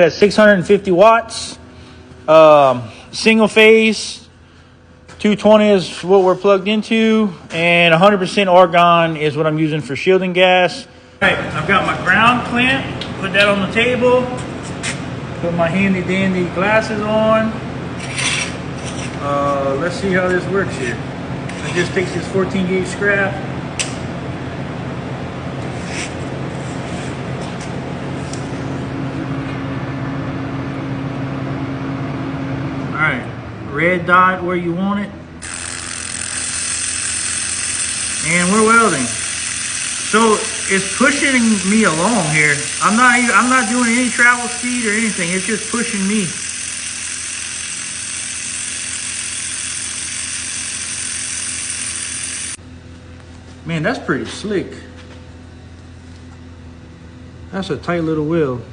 At 650 watts, single phase, 220 is what we're plugged into, and 100% argon is what I'm using for shielding gas. All right, I've got my ground clamp, put that on the table, put my handy dandy glasses on. Let's see how this works here. I just take this 14 gauge scrap. All right, red dot where you want it. And we're welding. So it's pushing me along here. I'm not doing any travel speed or anything. It's just pushing me. Man, that's pretty slick. That's a tight little weld.